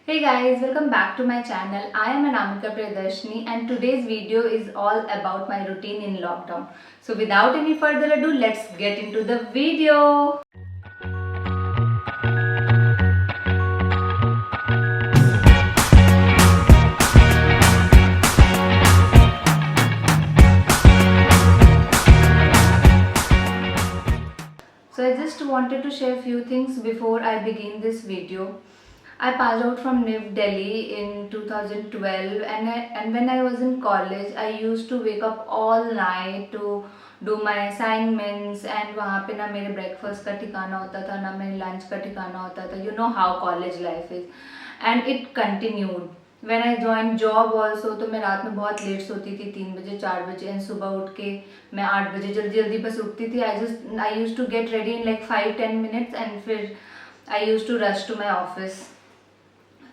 Hey guys, welcome back to my channel. I am Anamika Priyadarshini and today's video is all about my routine in lockdown. So without any further ado, let's get into the video. So I just wanted to share a few things before I begin this video. I passed out from NIV Delhi in 2012 and when I was in college I used to wake up all night to do my assignments and वहाँ पे ना मेरे breakfast का ठिकाना होता था ना मेरे lunch का ठिकाना होता था. You know how college life is and it continued. When I joined job also तो मैं रात में बहुत लेट सोती थी 3 बजे 4 बजे एंड सुबह उठ के मैं 8 बजे जल्दी जल्दी बस उठती थी. I used to get ready in like 5-10 minutes and फिर I used to rush to my office.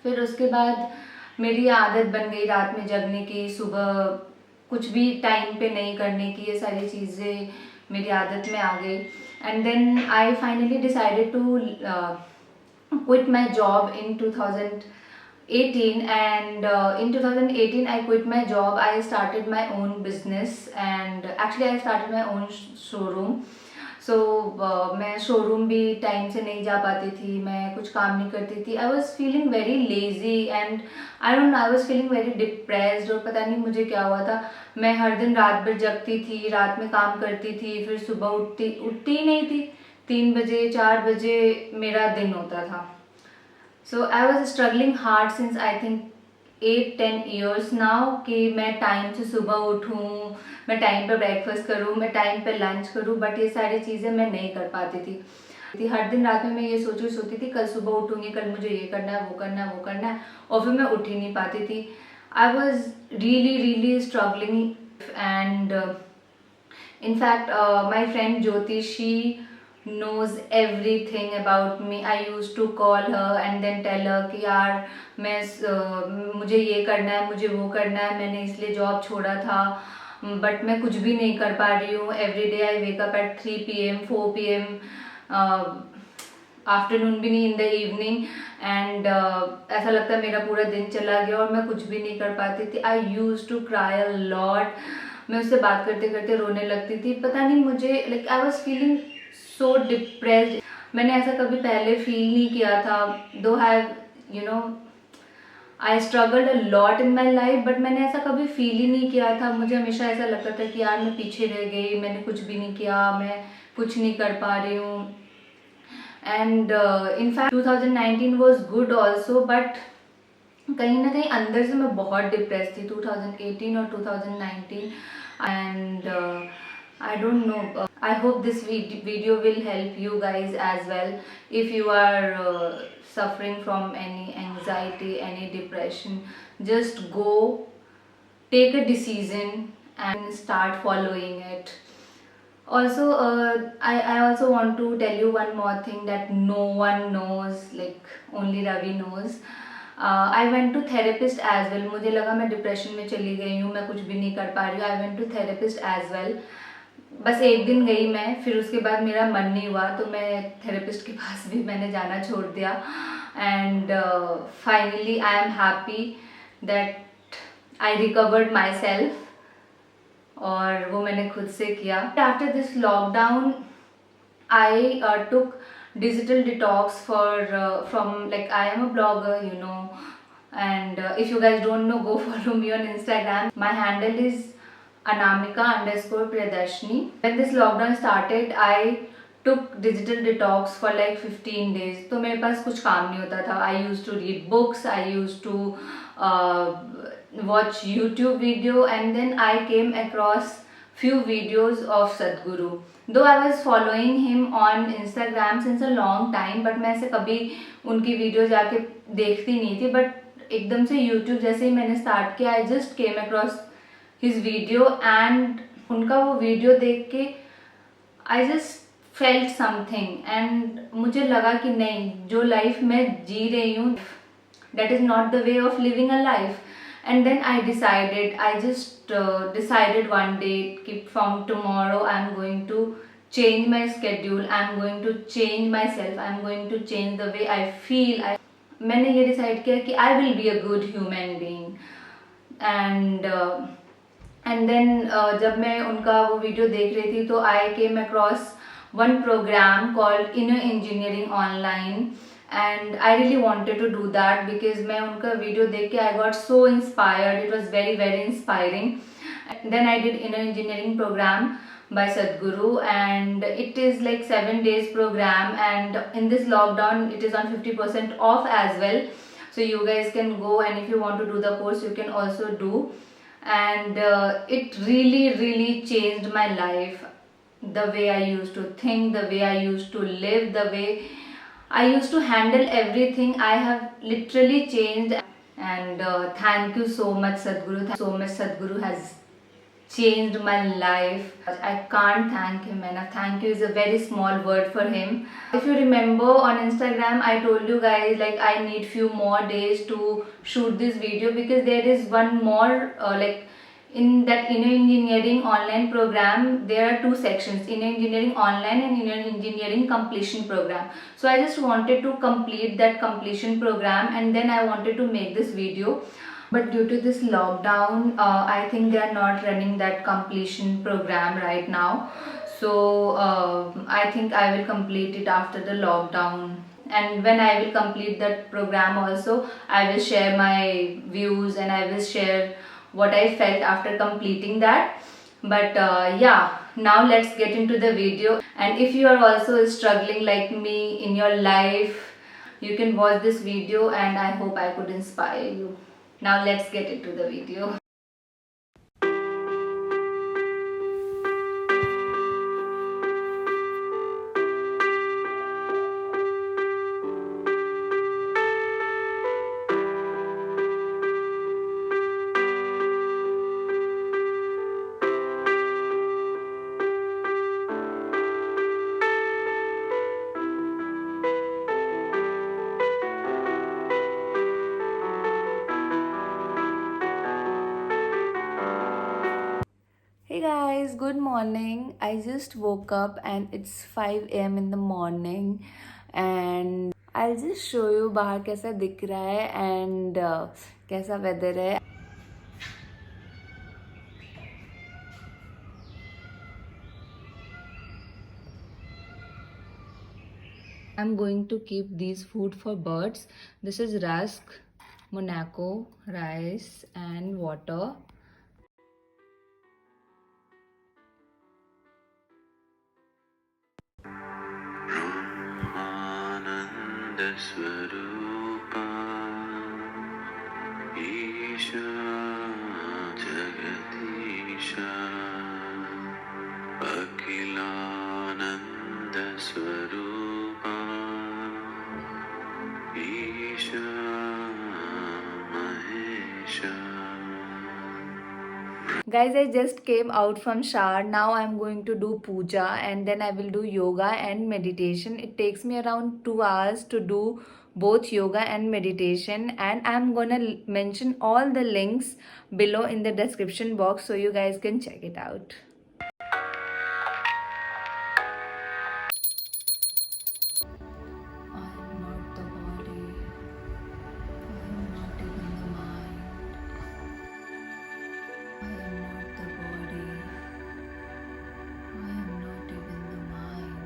फिर उसके बाद मेरी आदत बन गई रात में जगने की, सुबह कुछ भी टाइम पे नहीं करने की. ये सारी चीज़ें मेरी आदत में आ गई and then I finally decided to quit my job in 2018 and in 2018 I quit my job. I started my own business and actually I started my own showroom. सो मैं शोरूम भी टाइम से नहीं जा पाती थी, मैं कुछ काम नहीं करती थी. I was feeling very lazy and I don't know, I was feeling very depressed और पता नहीं मुझे क्या हुआ था. मैं हर दिन रात भर जगती थी, रात में काम करती थी, फिर सुबह उठती ही नहीं थी. 3 बजे 4 बजे मेरा दिन होता था. So I was struggling hard since I think 8-10 years now कि मैं टाइम से सुबह उठूँ, मैं टाइम पे ब्रेकफास्ट करूँ, मैं टाइम पे लंच करूँ, बट ये सारी चीज़ें मैं नहीं कर पाती थी. हर दिन रात में मैं ये सोचती थी कल सुबह उठूँगी, कल मुझे ये करना है, वो करना है, वो करना है, और फिर मैं उठ ही नहीं पाती थी. I was really struggling and in fact my friend Jyoti, she knows everything about me. I used to call her and then tell her कि यार मुझे ये करना है, मुझे वो करना है, मैंने इसलिए जॉब छोड़ा था बट मैं कुछ भी नहीं कर पा रही हूँ. Every day I wake up at 3 PM 4 PM, afternoon भी नहीं, इन द इवनिंग एंड ऐसा लगता है मेरा पूरा दिन चला गया और मैं कुछ भी नहीं कर पाती थी. I use to cry a lot. मैं उससे बात करते करते रोने लगती थी. पता नहीं मुझे like I was feeling so depressed. मैंने ऐसा कभी पहले फील नहीं किया था. दो have you know I struggled a lot in my life but मैंने ऐसा कभी फील ही नहीं किया था. मुझे हमेशा ऐसा लगता था कि यार मैं पीछे रह गई, मैंने कुछ भी नहीं किया, मैं कुछ नहीं कर पा रही हूँ. And in fact 2019 was good also but कहीं ना कहीं अंदर से मैं बहुत डिप्रेस थी 2018 और 2019 and I don't know. I hope this video will help you guys as well. If you are suffering from any anxiety, any depression, just go, take a decision and start following it. Also, I also want to tell you one more thing that no one knows, like only Ravi knows. I went to therapist as well. मुझे लगा मैं depression में चली गई हूँ, मैं कुछ भी नहीं कर पा रही हूँ. I went to therapist as well. बस एक दिन गई मैं, फिर उसके बाद मेरा मन नहीं हुआ तो मैं थेरेपिस्ट के पास भी मैंने जाना छोड़ दिया. And finally I am happy that I recovered my self और वो मैंने खुद से किया. After this lockdown I took digital detox from, like, I am a blogger, you know, and if you guys don't know, go follow me on Instagram. My handle is Anamika_Priyadarshini. When this lockdown started, I took digital detox for like 15 days. तो मेरे पास कुछ काम नहीं होता था. I used to read books, I used to watch YouTube video, and then I came across few videos of Sadhguru. Though I was following him on Instagram since a long time, but मैं ऐसे कभी उनकी video जाके देखती नहीं थी. But एकदम से YouTube जैसे ही मैंने स्टार्ट किया, I just came across his video and उनका वो वीडियो देख के I just felt something and मुझे लगा कि नहीं, जो लाइफ मैं जी रही हूँ that is not the way of living a life. And then I just decided one day कि from tomorrow I'm going to change my schedule, I'm going to change myself, I'm going to change the way I feel. मैंने ये decide किया कि I will be a good human being. And then जब मैं उनका वो video देख रही थी तो I came across one programme called Inner Engineering online, and I really wanted to do that because मैं उनका वीडियो देख के I got so inspired, it was very very inspiring. Then I did inner engineering program by Sadhguru, and it is like 7 days program, and in this lockdown it is on 50% off as well, so you guys can go, and if you want to do the course you can also do. And it really really changed my life, the way I used to think, the way I used to live, the way I used to handle everything. I have literally changed. And thank you so much Sadhguru, thank you so much. Sadhguru has changed my life. I can't thank him enough. Thank you is a very small word for him. If you remember on Instagram, I told you guys like I need few more days to shoot this video because there is one more like in that inner engineering online program there are two sections, inner engineering online and inner engineering completion program. So I just wanted to complete that completion program and then I wanted to make this video. But due to this lockdown, I think they are not running that completion program right now. So I think I will complete it after the lockdown. And when I will complete that program also, I will share my views and I will share what I felt after completing that. But yeah, now let's get into the video. And if you are also struggling like me in your life, you can watch this video and I hope I could inspire you. Now let's get into the video. Hey guys, good morning. I just woke up and it's 5 a.m. in the morning, and I'll just show you बाहर कैसा दिख रहा है and कैसा weather है. I'm going to keep these food for birds. This is rusk, Monaco, rice and water. Swarupa Isha Jagadisha Akhilanand Swarupa Isha Mahesha. Guys, I just came out from shower. Now I'm going to do puja and then I will do yoga and meditation. It takes me around 2 hours to do both yoga and meditation, and I'm gonna mention all the links below in the description box so you guys can check it out. I am not the body. I am not even the mind. I am not the body. I am not even the mind.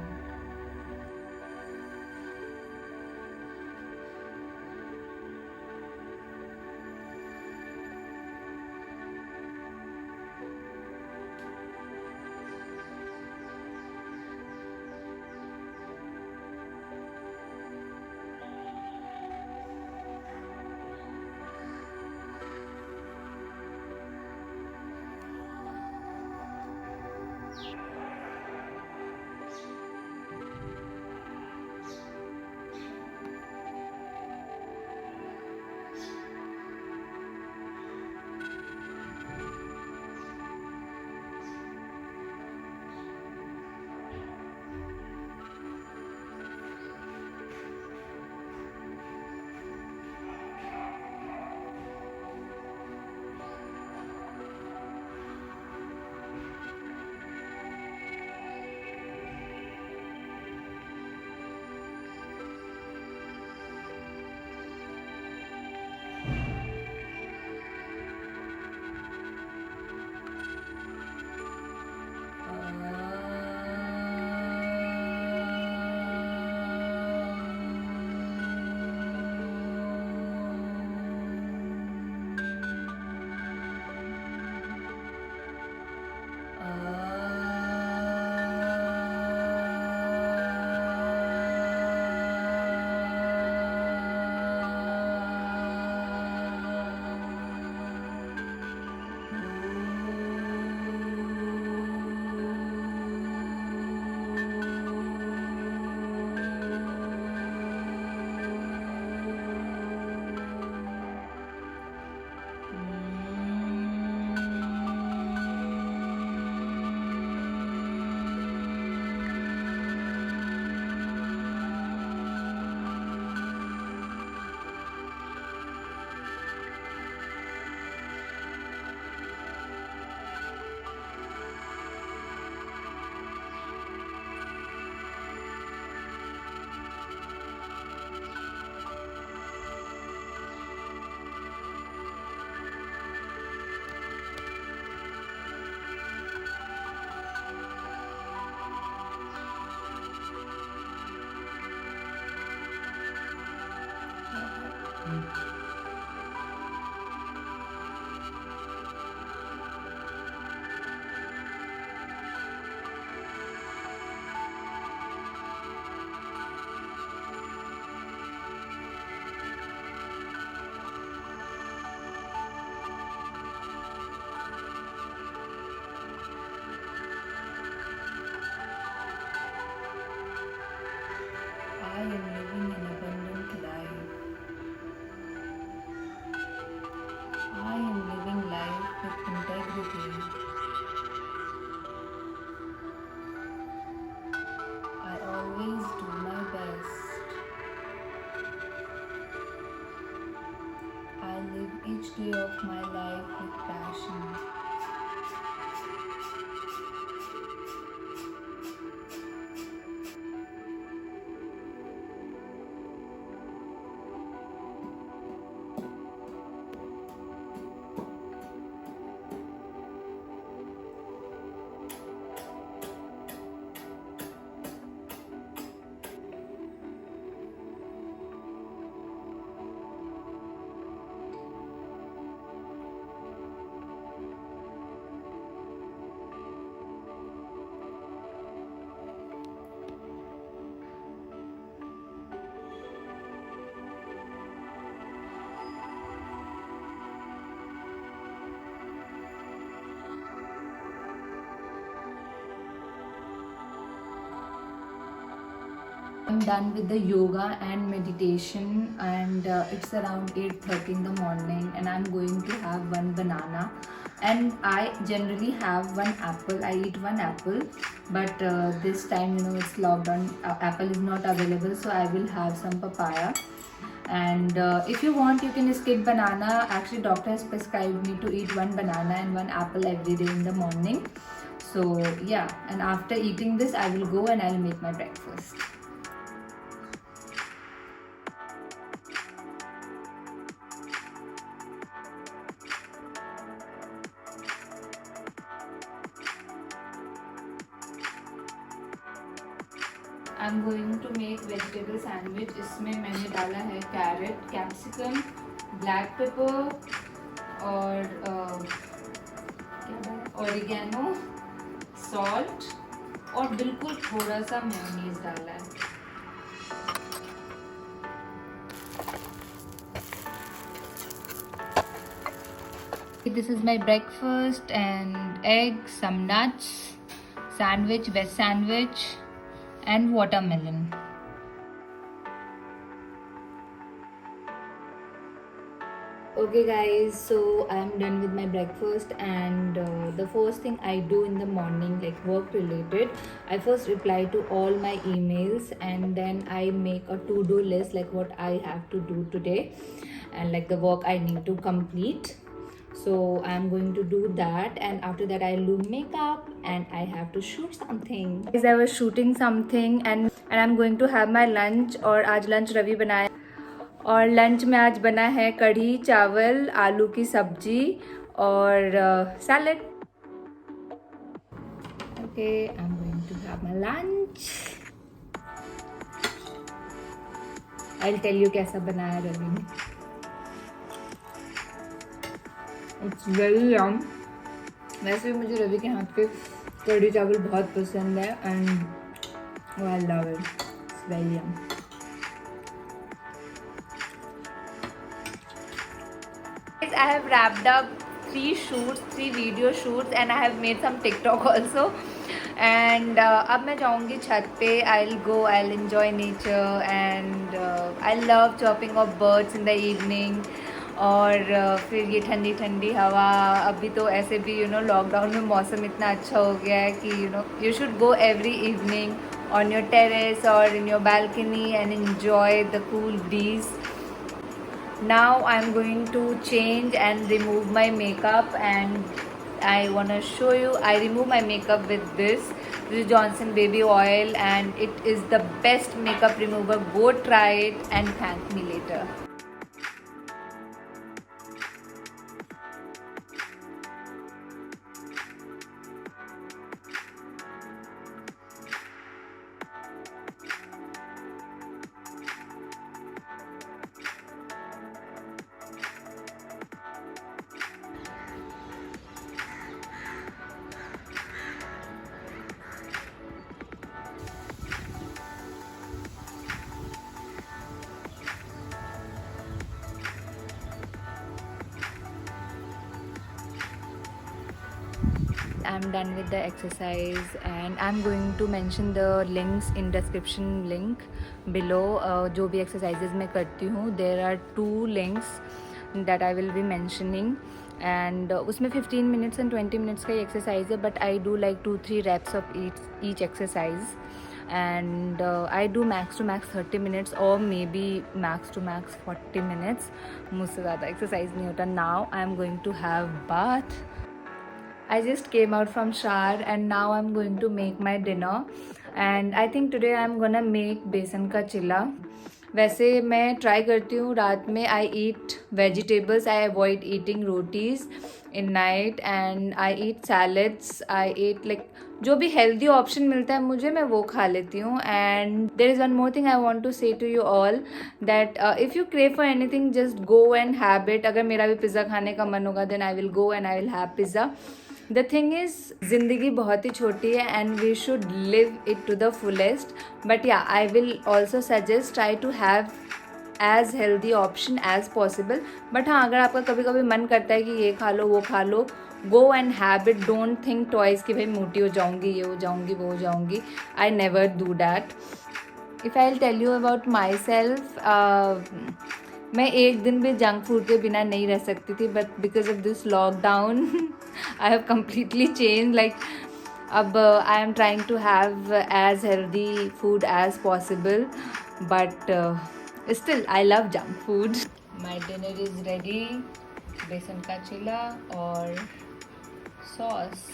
I am living an abundant life. I am living life with integrity. I always do my best. I live each day of my life with passion. I'm done with the yoga and meditation, and it's around 8:30 in the morning, and I'm going to have one banana, and I generally have one apple. I eat one apple, but this time it's lockdown, apple is not available, so I will have some papaya. And if you want, you can skip banana. Actually, doctor has prescribed me to eat one banana and one apple every day in the morning. So yeah, and after eating this I will go and I'll make my breakfast. I'm going to make vegetable sandwich. इसमें मैंने डाला है carat, capsicum, black pepper और क्या डाला, oregano, salt और बिल्कुल थोड़ा सा मेयोनीज डाला है. This is my breakfast, and eggs, some nuts, sandwich, veg sandwich, and watermelon. Okay guys, so I'm done with my breakfast, and the first thing I do in the morning, like work related, I first reply to all my emails, and then I make a to-do list, like what I have to do today and like the work I need to complete. So I'm going to do that, and after that I'll do makeup and I have to shoot something. Guys, I was shooting something, and I'm going to have my lunch. और आज lunch Ravi बनाया, और lunch में आज बना है कढ़ी चावल, आलू की सब्जी और salad. Okay, I'm going to have my lunch. I'll tell you कैसा बनाया रवि ने. It's very yum. वैसे भी मुझे रवि के हाथ के कढ़ी चावल बहुत पसंद है, and I love it. It's very yum. Guys, I have wrapped up 3 video shoots, and I have made some TikTok also. And अब मैं जाऊँगी छत पे. I'll enjoy nature, and I love chopping of birds in the evening. और फिर ये ठंडी ठंडी हवा. अभी तो ऐसे भी लॉकडाउन में मौसम इतना अच्छा हो गया है कि you should go every evening on your terrace or in your balcony and enjoy the cool breeze. Now I'm going to change and remove my makeup, and I want to show you. I remove my makeup with this. This is Johnson baby oil, and it is the best makeup remover. Go try it and thank me later. I'm done with the exercise and I'm going to mention the links in description link below. जो भी exercises मैं करती हूँ, there are 2 links that I will be mentioning and उसमें 15 minutes and 20 minutes का ही exercise है, but I do like 2-3 reps of each exercise and I do max to max 30 minutes or maybe max to max 40 minutes. मुझसे ज़्यादा exercise नहीं होता. Now I am going to have bath. I just came out from shower and now I'm going to make my dinner and I think today I'm gonna make बेसन का चिला. वैसे मैं try करती हूँ रात में I eat vegetables, I avoid eating rotis in night and I eat salads, I eat like जो भी हेल्दी ऑप्शन मिलता है मुझे मैं वो खा लेती हूँ. And there is one more thing I want to say to you all that if you crave for anything just go and have it. अगर मेरा भी पिज़्ज़ा खाने का मन होगा then I will go and I will have pizza. The thing is ज़िंदगी बहुत ही छोटी है and we should live it to the fullest. But yeah I will also suggest try to have as healthy option as possible. But हाँ, अगर आपका कभी कभी मन करता है कि ये खा लो वो खा लो, go and have it. Don't think twice कि भाई मोटी हो जाऊँगी, ये हो जाऊँगी, वो हो जाऊँगी. I never do that. If I will tell you about myself, मैं एक दिन भी जंक फूड के बिना नहीं रह सकती थी, but because of this lockdown I have completely change. Like अब I am trying to have as healthy food as possible, but still I love junk food. My dinner is ready. बेसन का चिला और sauce.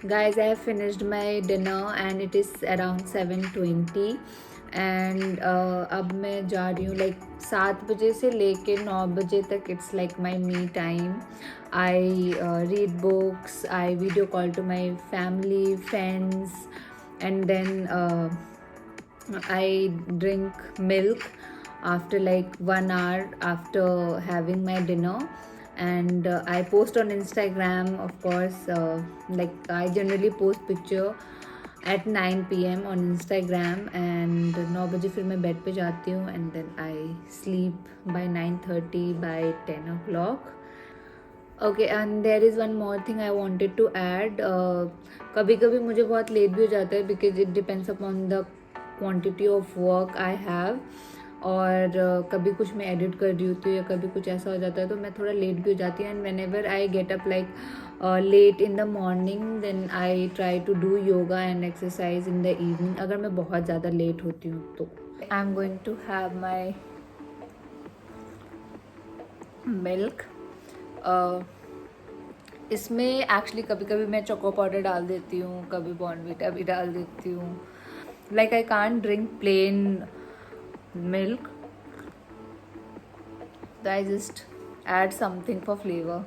Guys, I have finished my dinner and it is around 7:20 and अब मैं जा रही हूँ like 7 बजे से लेके 9 बजे तक. It's like my me time. I read books, I video call to my family friends and then I drink milk after like 1 hour after having my dinner. And I post on Instagram, of course. Like I generally post picture at 9 p.m. on Instagram and 9 बजे फिर मैं bed पे जाती हूँ and then I sleep by 9:30 by 10 o'clock. Okay and there is one more thing I wanted to add. कभी कभी मुझे बहुत लेट भी हो जाता है because it depends upon the quantity of work I have. और कभी कुछ मैं एडिट कर रही होती हूँ या कभी कुछ ऐसा हो जाता है तो मैं थोड़ा लेट भी हो जाती हूँ. And whenever I get up like late in the morning then I try to do yoga and exercise in the evening. अगर मैं बहुत ज़्यादा लेट होती हूँ तो I am going to have my milk. इसमें एक्चुअली कभी कभी मैं चोको पाउडर डाल देती हूँ, कभी बॉर्नवीटा भी डाल देती हूँ. Like I can't drink plane milk, so I just add something for flavor.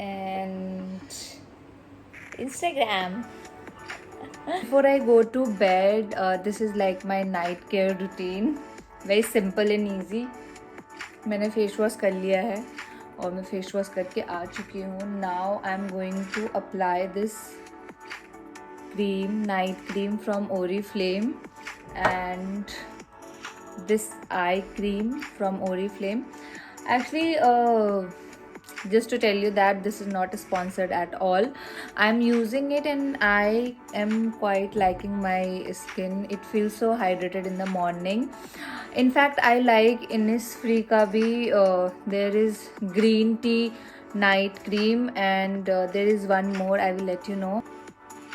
And Instagram. Before I go to bed, this is like my night care routine. Very simple and easy. मैंने face wash कर लिया है और मैं face wash करके आ चुकी हूँ. Now I am going to apply this cream, night cream from Oriflame and this eye cream from Oriflame. Actually, just to tell you that this is not sponsored at all. I'm using it and I am quite liking my skin. It feels so hydrated in the morning. In fact, I like Innisfree ka bhi there is green tea night cream and there is one more. I will let you know.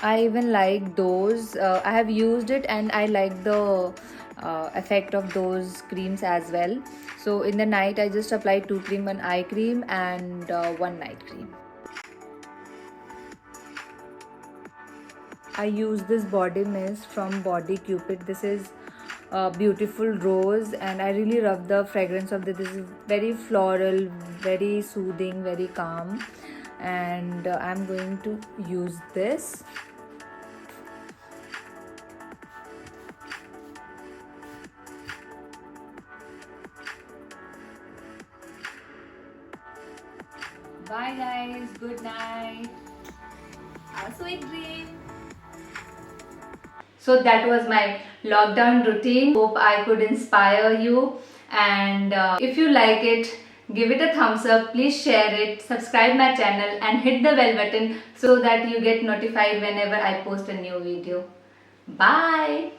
I even like those. I have used it and I like the effect of those creams as well. So in the night I just apply 2 cream, 1 eye cream and 1 night cream. I use this body mist from Body Cupid. This is beautiful rose and I really love the fragrance of this. This is very floral, very soothing, very calm. And I'm going to use this. Bye guys, good night, have a sweet dream. So that was my lockdown routine. Hope I could inspire you, and if you like it, give it a thumbs up. Please share it, subscribe my channel and hit the bell button so that you get notified whenever I post a new video. Bye.